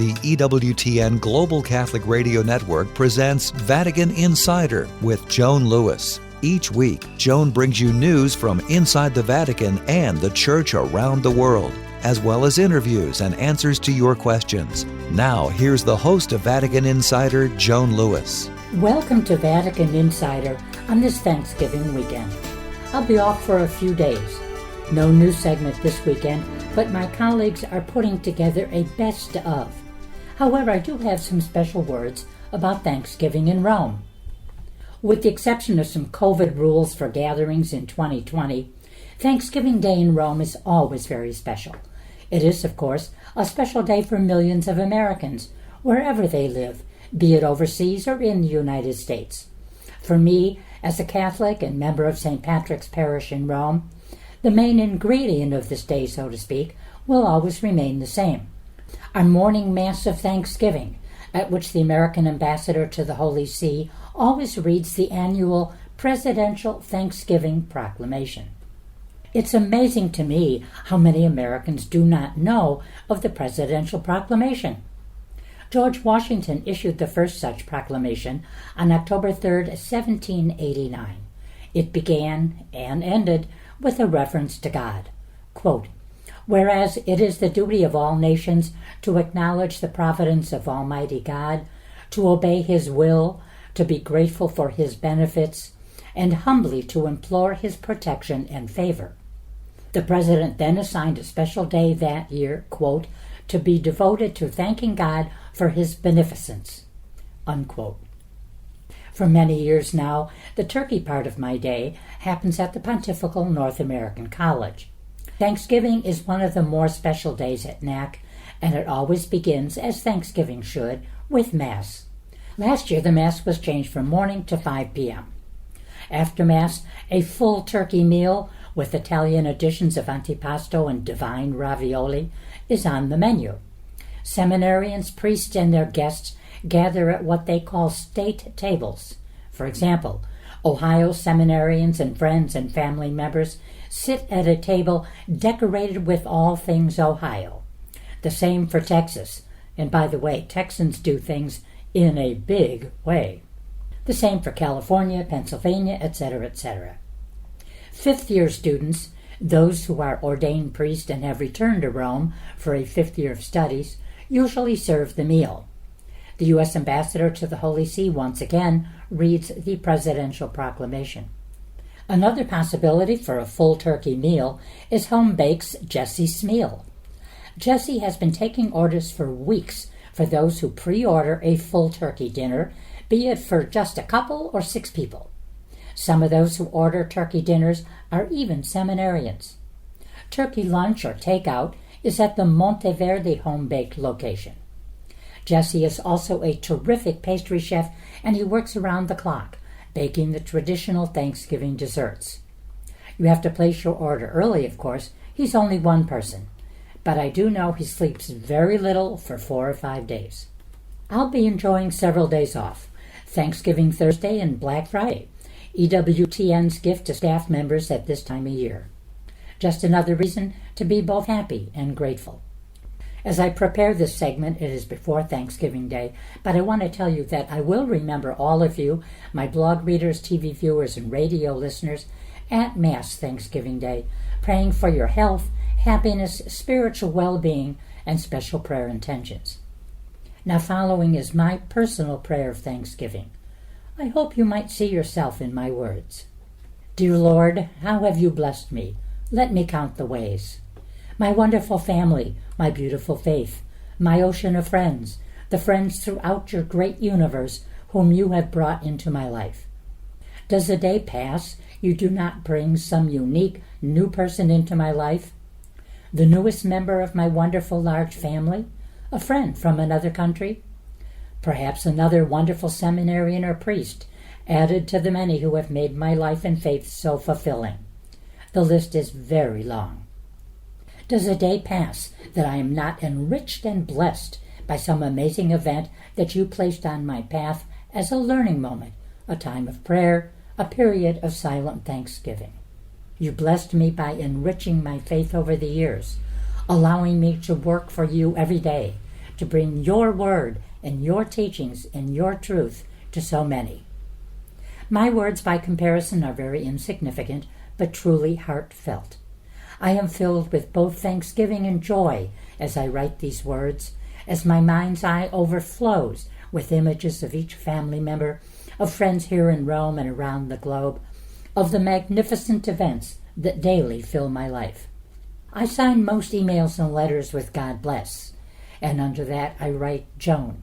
the EWTN Global Catholic Radio Network presents Vatican Insider with Joan Lewis. Each week, Joan brings you news from inside the Vatican and the Church around the world, as well as interviews and answers to your questions. Now, here's the host of Vatican Insider, Joan Lewis. Welcome to Vatican Insider on this Thanksgiving weekend. I'll be off for a few days. No news segment this weekend, but my colleagues are putting together a best of. However, I do have some special words about Thanksgiving in Rome. With the exception of some COVID rules for gatherings in 2020, Thanksgiving Day in Rome is always very special. It is, of course, a special day for millions of Americans, wherever they live, be it overseas or in the United States. For me, as a Catholic and member of St. Patrick's Parish in Rome, the main ingredient of this day, so to speak, will always remain the same. Our morning Mass of Thanksgiving, at which the American ambassador to the Holy See always reads the annual Presidential Thanksgiving Proclamation. It's amazing to me how many Americans do not know of the Presidential Proclamation. George Washington issued the first such proclamation on October 3, 1789. It began and ended with a reference to God. Quote, "Whereas it is the duty of all nations to acknowledge the providence of Almighty God, to obey His will, to be grateful for His benefits, and humbly to implore His protection and favor." The President then assigned a special day that year, quote, "to be devoted to thanking God for His beneficence," unquote. For many years now, the turkey part of my day happens at the Pontifical North American College. Thanksgiving is one of the more special days at NAC, and it always begins, as Thanksgiving should, with Mass. Last year, the Mass was changed from morning to 5 p.m. After Mass, a full turkey meal with Italian additions of antipasto and divine ravioli is on the menu. Seminarians, priests, and their guests gather at what they call state tables. For example, Ohio seminarians and friends and family members sit at a table decorated with all things Ohio. The same for Texas. And by the way, Texans do things in a big way. The same for California, Pennsylvania, etc., etc. Fifth-year students, those who are ordained priests and have returned to Rome for a fifth year of studies, usually serve the meal. The U.S. Ambassador to the Holy See once again reads the Presidential Proclamation. Another possibility for a full turkey meal is Home Bake's Jessie Smeal. Jessie has been taking orders for weeks for those who pre-order a full turkey dinner, be it for just a couple or 6 people. Some of those who order turkey dinners are even seminarians. Turkey lunch or takeout is at the Monteverde home-baked location. Jesse is also a terrific pastry chef, and he works around the clock, baking the traditional Thanksgiving desserts. You have to place your order early, of course. He's only one person, but I do know he sleeps very little for 4 or 5 days. I'll be enjoying several days off, Thanksgiving Thursday and Black Friday, EWTN's gift to staff members at this time of year. Just another reason to be both happy and grateful. As I prepare this segment, it is before Thanksgiving Day, but I want to tell you that I will remember all of you, my blog readers, TV viewers, and radio listeners, at Mass Thanksgiving Day, praying for your health, happiness, spiritual well-being, and special prayer intentions. Now following is my personal prayer of thanksgiving. I hope you might see yourself in my words. Dear Lord, how have you blessed me? Let me count the ways. My wonderful family, my beautiful faith, my ocean of friends, the friends throughout your great universe whom you have brought into my life. Does a day pass you do not bring some unique new person into my life? The newest member of my wonderful large family? A friend from another country? Perhaps another wonderful seminarian or priest, added to the many who have made my life and faith so fulfilling. The list is very long. Does a day pass that I am not enriched and blessed by some amazing event that you placed on my path as a learning moment, a time of prayer, a period of silent thanksgiving? You blessed me by enriching my faith over the years, allowing me to work for you every day, to bring your word and your teachings and your truth to so many. My words, by comparison, are very insignificant, but truly heartfelt. I am filled with both thanksgiving and joy as I write these words, as my mind's eye overflows with images of each family member, of friends here in Rome and around the globe, of the magnificent events that daily fill my life. I sign most emails and letters with God bless, and under that I write Joan.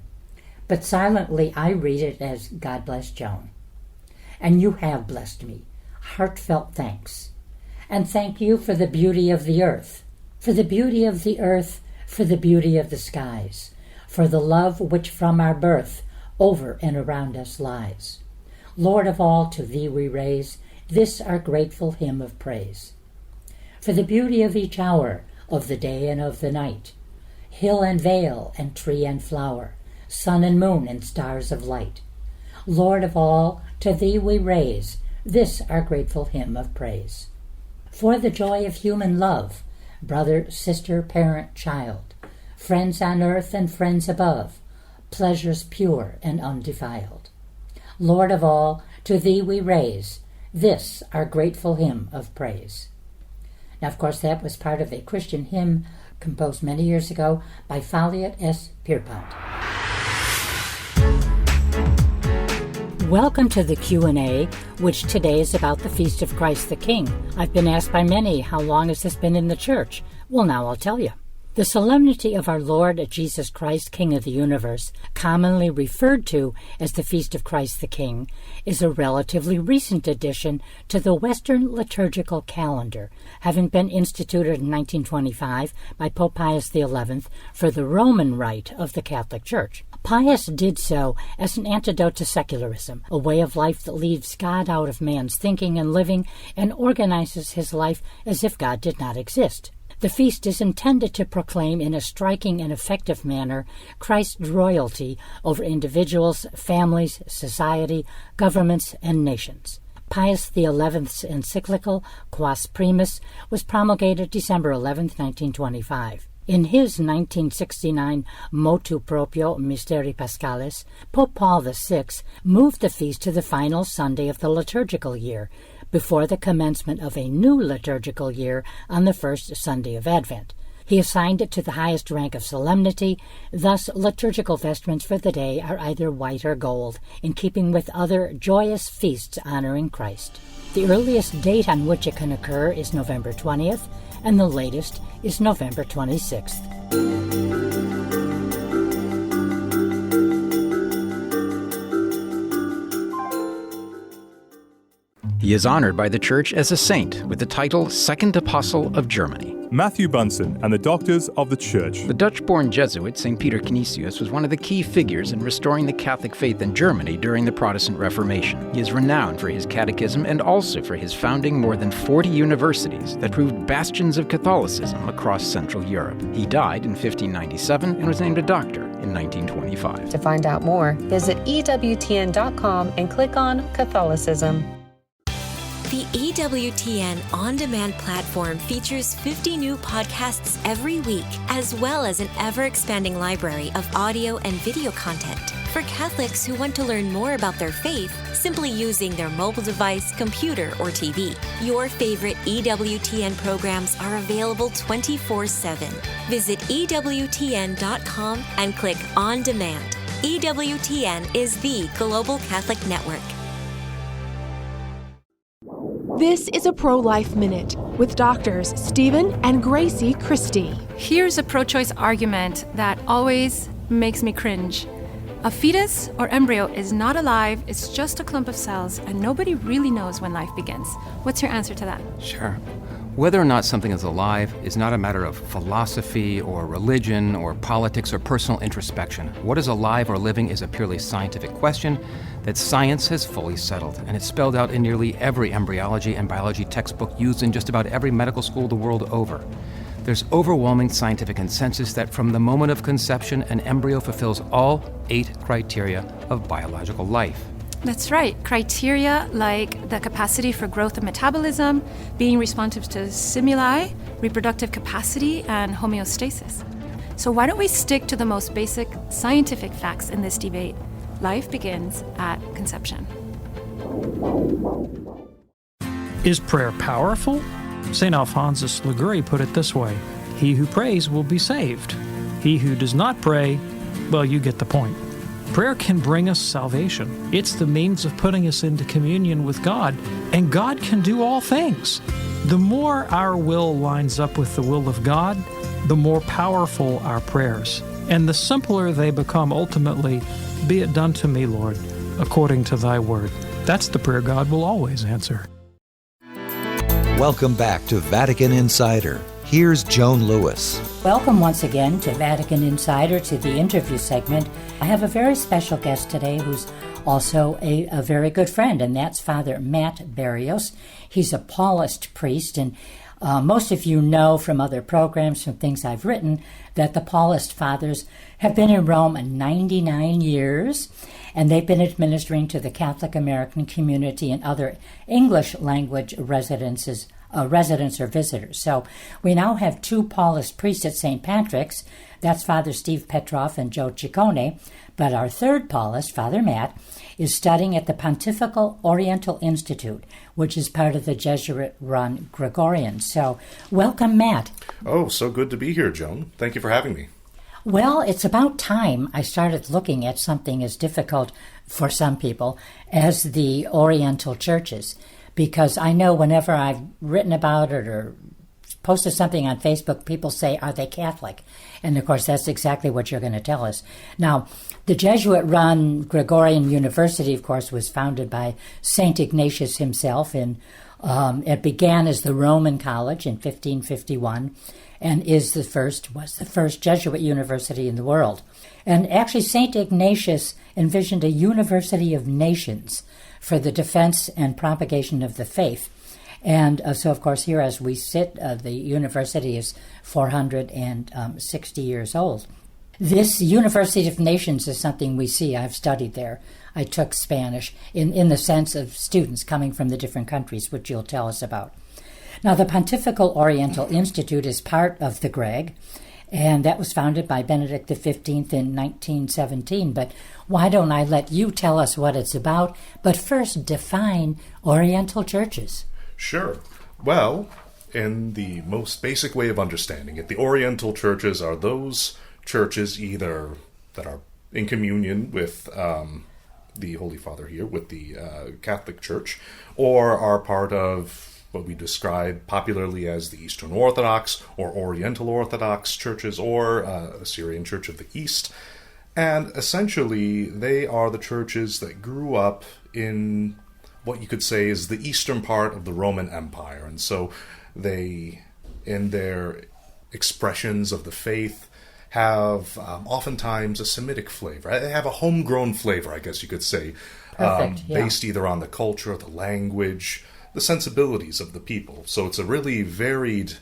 But silently I read it as God bless Joan. And you have blessed me. Heartfelt thanks. And thank you for the beauty of the earth, for the beauty of the earth, for the beauty of the skies, for the love which from our birth over and around us lies. Lord of all, to thee we raise this our grateful hymn of praise. For the beauty of each hour, of the day and of the night, hill and vale and tree and flower, sun and moon and stars of light. Lord of all, to thee we raise this our grateful hymn of praise. For the joy of human love, brother, sister, parent, child, friends on earth and friends above, pleasures pure and undefiled. Lord of all, to thee we raise this our grateful hymn of praise. Now, of course, that was part of a Christian hymn composed many years ago by Folliot S. Pierpont. Welcome to the Q&A, which today is about the Feast of Christ the King. I've been asked by many, how long has this been in the church? Well, now I'll tell you. The solemnity of our Lord Jesus Christ, King of the universe, commonly referred to as the Feast of Christ the King, is a relatively recent addition to the Western liturgical calendar, having been instituted in 1925 by Pope Pius XI for the Roman Rite of the Catholic Church. Pius did so as an antidote to secularism, a way of life that leaves God out of man's thinking and living and organizes his life as if God did not exist. The feast is intended to proclaim in a striking and effective manner Christ's royalty over individuals, families, society, governments, and nations. Pius XI's encyclical Quas Primus was promulgated December 11, 1925. In his 1969 Motu Proprio Mysteri Paschalis, Pope Paul VI moved the feast to the final Sunday of the liturgical year, before the commencement of a new liturgical year on the first Sunday of Advent. He assigned it to the highest rank of solemnity, thus liturgical vestments for the day are either white or gold, in keeping with other joyous feasts honoring Christ. The earliest date on which it can occur is November 20th, and the latest is November 26th. He is honored by the Church as a saint with the title Second Apostle of Germany. Matthew Bunsen and the Doctors of the Church. The Dutch-born Jesuit St. Peter Canisius was one of the key figures in restoring the Catholic faith in Germany during the Protestant Reformation. He is renowned for his catechism and also for his founding more than 40 universities that proved bastions of Catholicism across Central Europe. He died in 1597 and was named a doctor in 1925. To find out more, visit EWTN.com and click on Catholicism. The EWTN on-demand platform features 50 new podcasts every week, as well as an ever-expanding library of audio and video content. For Catholics who want to learn more about their faith, simply using their mobile device, computer, or TV. Your favorite EWTN programs are available 24/7. Visit EWTN.com and click On Demand. EWTN is the Global Catholic Network. This is a Pro-Life Minute with doctors Stephen and Gracie Christie. Here's a pro-choice argument that always makes me cringe. A fetus or embryo is not alive, it's just a clump of cells, and nobody really knows when life begins. What's your answer to that? Sure. Whether or not something is alive is not a matter of philosophy or religion or politics or personal introspection. What is alive or living is a purely scientific question that science has fully settled, and it's spelled out in nearly every embryology and biology textbook used in just about every medical school the world over. There's overwhelming scientific consensus that from the moment of conception, an embryo fulfills all 8 criteria of biological life. That's right. Criteria like the capacity for growth and metabolism, being responsive to stimuli, reproductive capacity, and homeostasis. So why don't we stick to the most basic scientific facts in this debate? Life begins at conception. Is prayer powerful? St. Alphonsus Liguori put it this way: he who prays will be saved. He who does not pray, well, you get the point. Prayer can bring us salvation. It's the means of putting us into communion with God, and God can do all things. The more our will lines up with the will of God, the more powerful our prayers, and the simpler they become ultimately. Be it done to me, Lord, according to thy word. That's the prayer God will always answer. Welcome back to Vatican Insider. Here's Joan Lewis. Welcome once again to Vatican Insider, to the interview segment. I have a very special guest today who's also a very good friend, and that's Father Matt Berrios. He's a Paulist priest, and most of you know from other programs, from things I've written, that the Paulist Fathers have been in Rome 99 years, and they've been administering to the Catholic American community and other English language residents or visitors. So we now have two Paulist priests at St. Patrick's. That's Father Steve Petroff and Joe Ciccone. But our third Paulist, Father Matt, is studying at the Pontifical Oriental Institute, which is part of the Jesuit-run Gregorian. So welcome, Matt. Oh, so good to be here, Joan. Thank you for having me. Well, it's about time I started looking at something as difficult for some people as the Oriental churches, because I know whenever I've written about it or posted something on Facebook, people say, are they Catholic? And of course, that's exactly what you're going to tell us. Now, the Jesuit-run Gregorian University, of course, was founded by St. Ignatius himself. It began as the Roman College in 1551 and was the first Jesuit university in the world. And actually, St. Ignatius envisioned a university of nations for the defense and propagation of the faith. And so, of course, here as we sit, the university is 460 years old. This University of Nations is something we see. I've studied there. I took Spanish in the sense of students coming from the different countries, which you'll tell us about. Now, the Pontifical Oriental Institute is part of the Greg, and that was founded by Benedict XV in 1917. But why don't I let you tell us what it's about, but first define Oriental churches? Sure. Well, in the most basic way of understanding it, the Oriental churches are those churches either that are in communion with the Holy Father here, with the Catholic Church, or are part of what we describe popularly as the Eastern Orthodox or Oriental Orthodox churches, or Syrian Church of the East. And essentially, they are the churches that grew up in what you could say is the eastern part of the Roman Empire. And so they, in their expressions of the faith, have oftentimes a Semitic flavor. They have a homegrown flavor, I guess you could say, based either on the culture, the language, the sensibilities of the people. So it's a really varied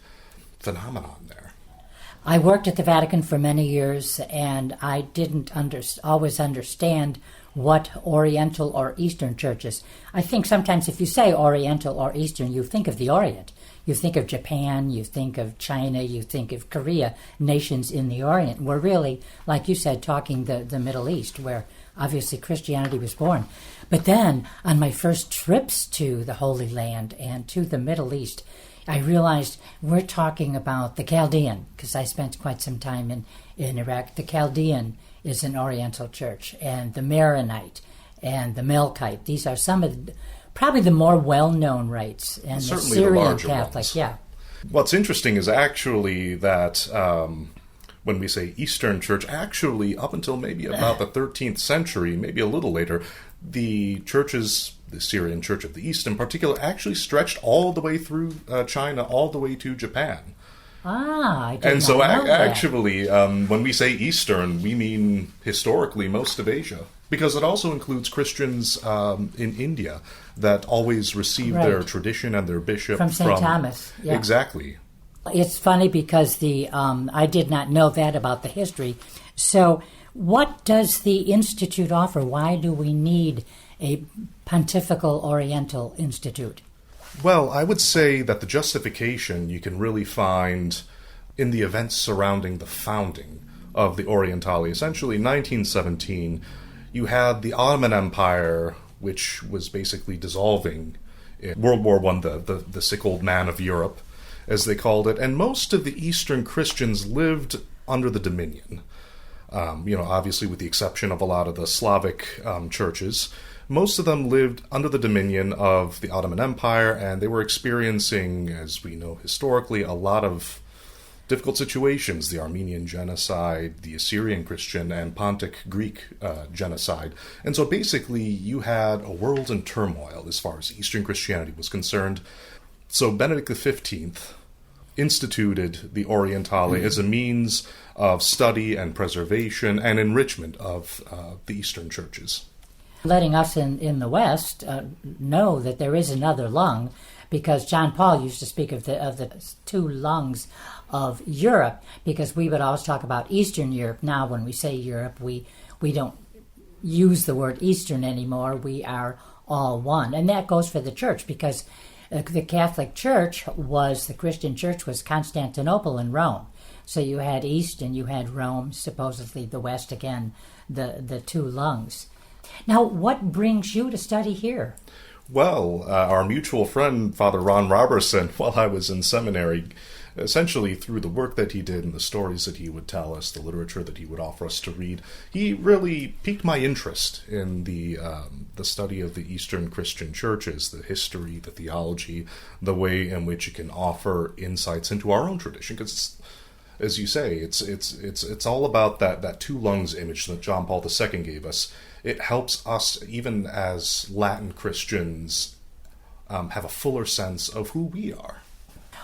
phenomenon there. I worked at the Vatican for many years, and I didn't always understand what Oriental or Eastern churches. I think sometimes if you say Oriental or Eastern, you think of the Orient. You think of Japan, you think of China, you think of Korea, nations in the Orient. We're really, like you said, talking the Middle East, where obviously Christianity was born. But then, on my first trips to the Holy Land and to the Middle East, I realized we're talking about the Chaldean, because I spent quite some time in Iraq. The Chaldean is an Oriental church, and the Maronite and the Melkite. These are some of probably the more well-known rites, and certainly the Syrian the Catholic, ones. yeah. What's interesting is actually that when we say Eastern Church, actually up until maybe about the 13th century, maybe a little later, the churches, the Syrian Church of the East in particular, actually stretched all the way through China, all the way to Japan. I did And so not know that. actually, when we say Eastern, we mean historically most of Asia, because it also includes Christians in India that always receive their tradition and their bishop from St. Thomas. Yeah. Exactly. It's funny because I did not know that about the history. So what does the Institute offer? Why do we need a Pontifical Oriental Institute? Well, I would say that the justification you can really find in the events surrounding the founding of the Orientale. Essentially, in 1917, you had the Ottoman Empire, which was basically dissolving in World War I, the sick old man of Europe, as they called it, and most of the Eastern Christians lived under the dominion. Obviously with the exception of a lot of the Slavic churches, most of them lived under the dominion of the Ottoman Empire, and they were experiencing, as we know historically, a lot of difficult situations: the Armenian genocide, the Assyrian Christian, and Pontic Greek genocide. And so basically you had a world in turmoil as far as Eastern Christianity was concerned. So Benedict XV instituted the Orientale as a means of study and preservation and enrichment of the Eastern churches. Letting us in the West know that there is another lung, because John Paul used to speak of the two lungs of Europe, because we would always talk about Eastern Europe. Now when we say Europe, we don't use the word Eastern anymore. We are all one. And that goes for the church, because the Catholic Church the Christian Church was Constantinople and Rome. So you had East and you had Rome, supposedly the West, again, the two lungs. Now, what brings you to study here? Well, our mutual friend, Father Ron Robertson, while I was in seminary, essentially through the work that he did and the stories that he would tell us, the literature that he would offer us to read, he really piqued my interest in the study of the Eastern Christian churches, the history, the theology, the way in which it can offer insights into our own tradition. Because, as you say, it's all about that two lungs image that John Paul II gave us. It helps us, even as Latin Christians, have a fuller sense of who we are.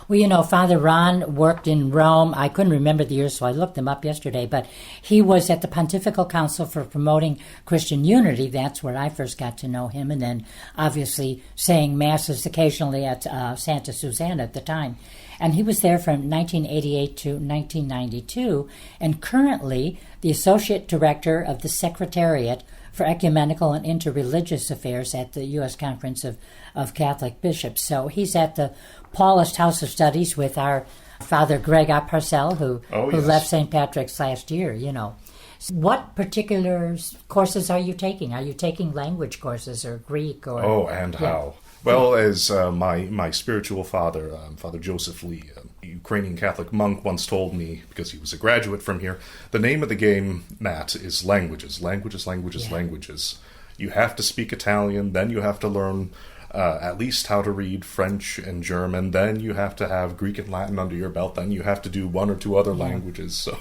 Well, Father Ron worked in Rome. I couldn't remember the year, so I looked them up yesterday, but he was at the Pontifical Council for Promoting Christian Unity. That's where I first got to know him, and then obviously saying masses occasionally at Santa Susana at the time. And he was there from 1988 to 1992, and currently the Associate Director of the Secretariat for Ecumenical and Interreligious Affairs at the U.S. Conference of Catholic Bishops. So he's at the Paulist House of Studies with our Father Greg Parcell, who left St. Patrick's last year, What particular courses are you taking? Are you taking language courses or Greek? How? Well, as my spiritual father, Father Joseph Lee, a Ukrainian Catholic monk, once told me, because he was a graduate from here, the name of the game, Matt, is languages. Languages. You have to speak Italian, then you have to learn at least how to read French and German, then you have to have Greek and Latin under your belt, then you have to do one or two other languages. So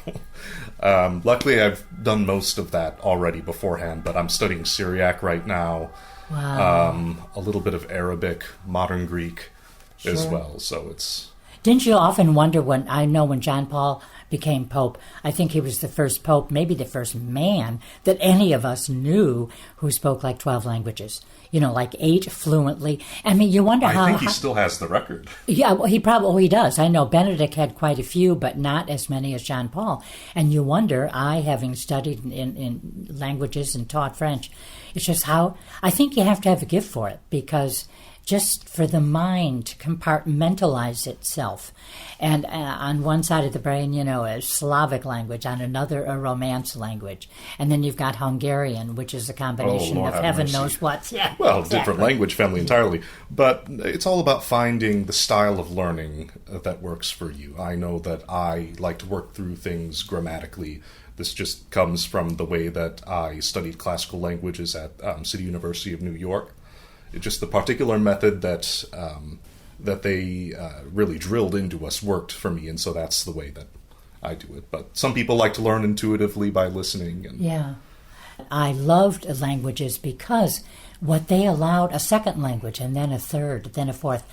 luckily I've done most of that already beforehand, but I'm studying Syriac right now. Wow. A little bit of Arabic, modern Greek as well. So it's... Didn't you often wonder when John Paul became Pope, I think he was the first Pope, maybe the first man that any of us knew who spoke like 12 languages, like 8 fluently. I mean, you wonder how... I think he still has the record. Yeah, well, he probably does. I know Benedict had quite a few, but not as many as John Paul. And you wonder, having studied in languages and taught French, it's just how... I think you have to have a gift for it, because just for the mind to compartmentalize itself. And on one side of the brain, a Slavic language, on another, a Romance language. And then you've got Hungarian, which is a combination of heaven knows what. Yeah, well, exactly. Different language family entirely. But it's all about finding the style of learning that works for you. I know that I like to work through things grammatically. This just comes from the way that I studied classical languages at City University of New York. It's just the particular method that they really drilled into us worked for me, and so that's the way that I do it. But some people like to learn intuitively by listening. Yeah. I loved languages because what they allowed, a second language, and then a third, then a fourth,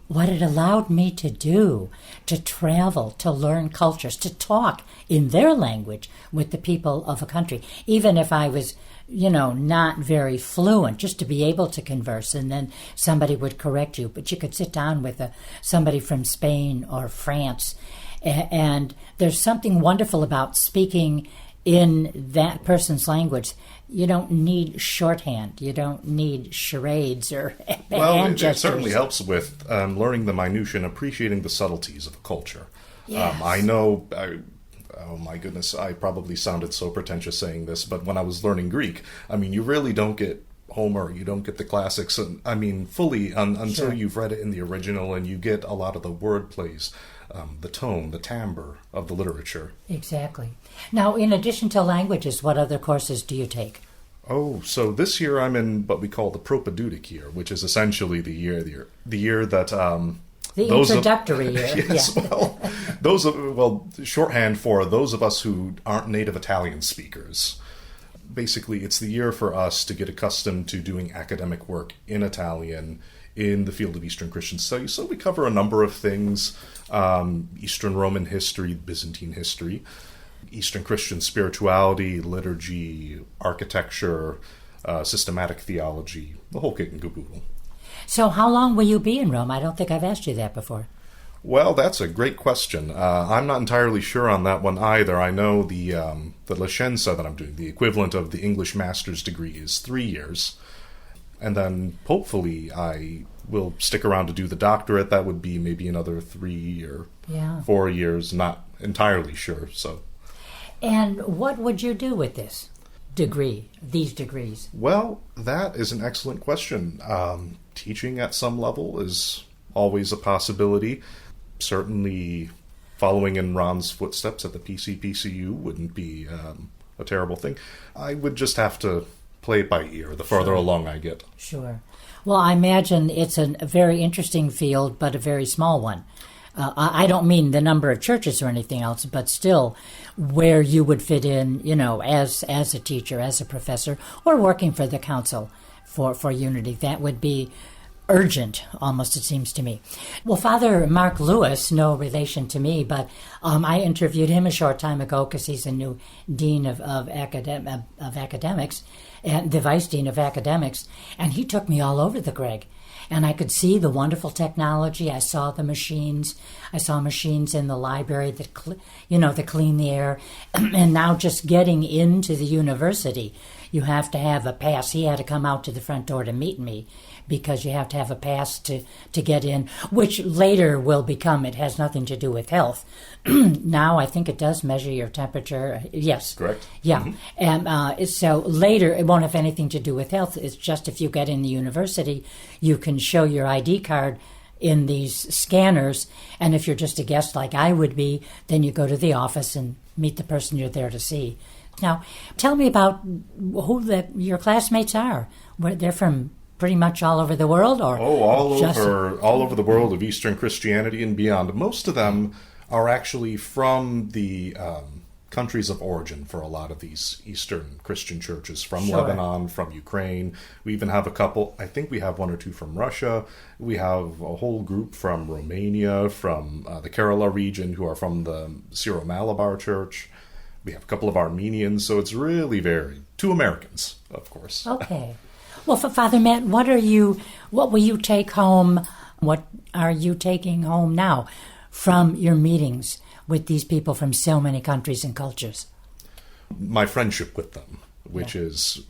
what it allowed me to do, to travel, to learn cultures, to talk in their language with the people of a country, even if I was, not very fluent, just to be able to converse, and then somebody would correct you. But you could sit down with somebody from Spain or France, and there's something wonderful about speaking in that person's language. You don't need shorthand. You don't need charades or hand gestures. It certainly helps with learning the minutiae and appreciating the subtleties of a culture. Yes. I know oh my goodness, I probably sounded so pretentious saying this, but when I was learning Greek, I mean, you really don't get Homer, you don't get the classics, and I mean, fully until you've read it in the original, and you get a lot of the word plays, the tone, the timbre of the literature. Exactly. Now, in addition to languages, what other courses do you take? Oh, so this year I'm in what we call the propedeutic year, which is essentially the year that the introductory year. Yes, well, shorthand for those of us who aren't native Italian speakers. Basically, it's the year for us to get accustomed to doing academic work in Italian in the field of Eastern Christian studies. So we cover a number of things: Eastern Roman history, Byzantine history, Eastern Christian spirituality, liturgy, architecture, systematic theology, the whole kit and caboodle. So how long will you be in Rome? I don't think I've asked you that before. Well, that's a great question. I'm not entirely sure on that one either. I know the licenza that I'm doing, the equivalent of the English master's degree, is 3 years. And then hopefully I will stick around to do the doctorate. That would be maybe another 3 or 4 years, not entirely sure. So. And what would you do with this degree, these degrees? Well, that is an excellent question. Teaching at some level is always a possibility. Certainly following in Ron's footsteps at the PCPCU wouldn't be a terrible thing. I would just have to play it by ear the farther along I get. Sure. Well, I imagine it's a very interesting field, but a very small one. I don't mean the number of churches or anything else, but still where you would fit in, as a teacher, as a professor, or working for the council for Unity. That would be urgent, almost, it seems to me. Well, Father Mark Lewis, no relation to me, but I interviewed him a short time ago because he's a new dean of academics, and the vice dean of academics, and he took me all over the Greg. And I could see the wonderful technology. I saw the machines. I saw machines in the library that clean the air. And now just getting into the university, you have to have a pass. He had to come out to the front door to meet me because you have to have a pass to get in, which later will become, it has nothing to do with health. Now I think it does measure your temperature. Yes. Correct. Yeah. Mm-hmm. And so later it won't have anything to do with health. It's just if you get in the university, you can show your ID card in these scanners. And if you're just a guest like I would be, then you go to the office and meet the person you're there to see. Now, tell me about who your classmates are. They're from pretty much all over the world, or all over the world of Eastern Christianity and beyond. Most of them are actually from the countries of origin for a lot of these Eastern Christian churches, from Lebanon, from Ukraine. We even have a couple, I think we have one or two from Russia. We have a whole group from Romania, from the Kerala region, who are from the Syro-Malabar Church. We have a couple of Armenians, so it's really varied. 2 Americans, of course. Okay. Well, for Father Matt, what will you take home? What are you taking home now from your meetings with these people from so many countries and cultures? My friendship with them, which is,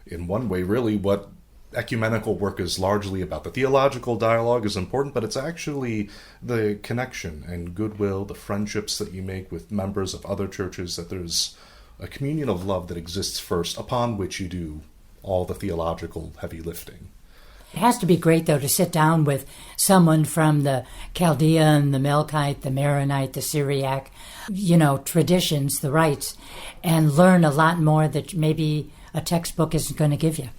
in one way, really what ecumenical work is largely about. The theological dialogue is important, but it's actually the connection and goodwill, the friendships that you make with members of other churches, that there's a communion of love that exists first, upon which you do all the theological heavy lifting. It has to be great, though, to sit down with someone from the Chaldean, the Melkite, the Maronite, the Syriac, traditions, the rites, and learn a lot more that maybe a textbook isn't going to give you.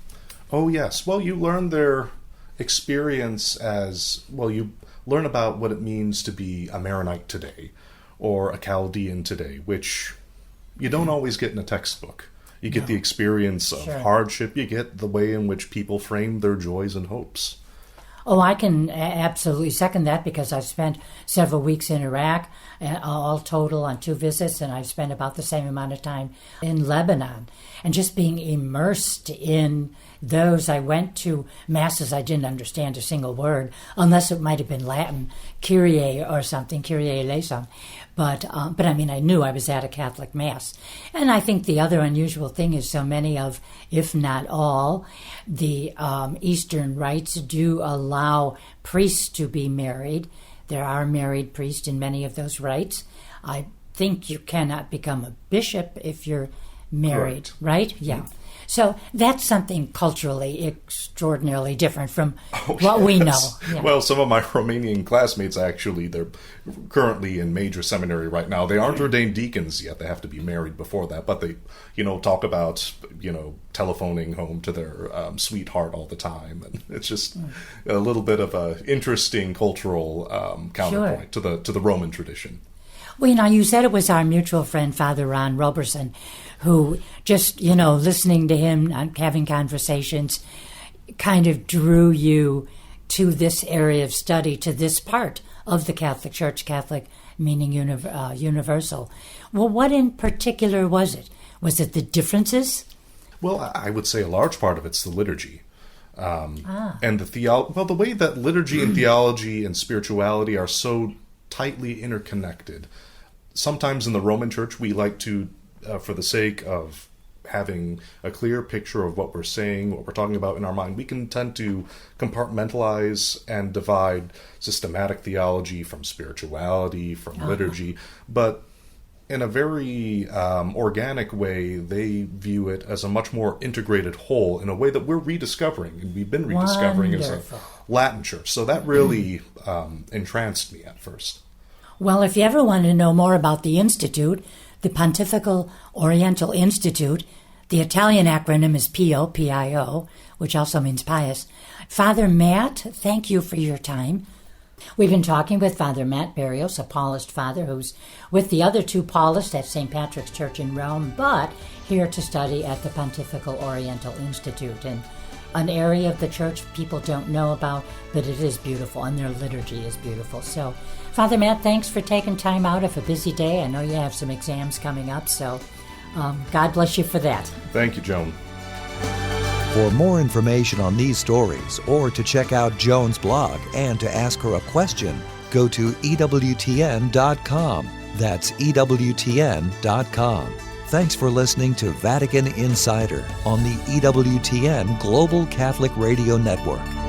Oh, yes. Well, you learn their experience you learn about what it means to be a Maronite today or a Chaldean today, which you don't always get in a textbook. You get the experience of hardship. You get the way in which people frame their joys and hopes. Oh, I can absolutely second that because I've spent several weeks in Iraq, all total on 2 visits, and I've spent about the same amount of time in Lebanon. And just being immersed in those, I went to masses I didn't understand a single word, unless it might have been Latin, Kyrie or something, Kyrie eleison. But I mean, I knew I was at a Catholic Mass. And I think the other unusual thing is so many of, if not all, the Eastern rites do allow priests to be married. There are married priests in many of those rites. I think you cannot become a bishop if you're married, Correct. right? Yeah. So that's something culturally extraordinarily different from what we know. Yeah. Well, some of my Romanian classmates, actually, they're currently in major seminary right now. They aren't ordained deacons yet. They have to be married before that. But they, talk about, telephoning home to their sweetheart all the time. And it's just a little bit of a interesting cultural counterpoint to the Roman tradition. Well, you said it was our mutual friend, Father Ron Roberson, who just, listening to him, having conversations, kind of drew you to this area of study, to this part of the Catholic Church, Catholic meaning universal. Well, what in particular was it? Was it the differences? Well, I would say a large part of it's the liturgy. And the way that liturgy and theology and spirituality are so tightly interconnected. Sometimes in the Roman Church, we like to, for the sake of having a clear picture of what we're saying, what we're talking about in our mind, we can tend to compartmentalize and divide systematic theology from spirituality, from liturgy. But in a very organic way, they view it as a much more integrated whole in a way that we're rediscovering, and we've been rediscovering as a Latin Church. So that really entranced me at first. Well, if you ever want to know more about the Institute, the Pontifical Oriental Institute, the Italian acronym is PO, P-I-O, which also means pious. Father Matt, thank you for your time. We've been talking with Father Matt Berrios, a Paulist Father who's with the other two Paulists at St. Patrick's Church in Rome, but here to study at the Pontifical Oriental Institute, and an area of the church people don't know about, but it is beautiful, and their liturgy is beautiful. So, Father Matt, thanks for taking time out of a busy day. I know you have some exams coming up, so God bless you for that. Thank you, Joan. For more information on these stories, or to check out Joan's blog and to ask her a question, go to EWTN.com. That's EWTN.com. Thanks for listening to Vatican Insider on the EWTN Global Catholic Radio Network.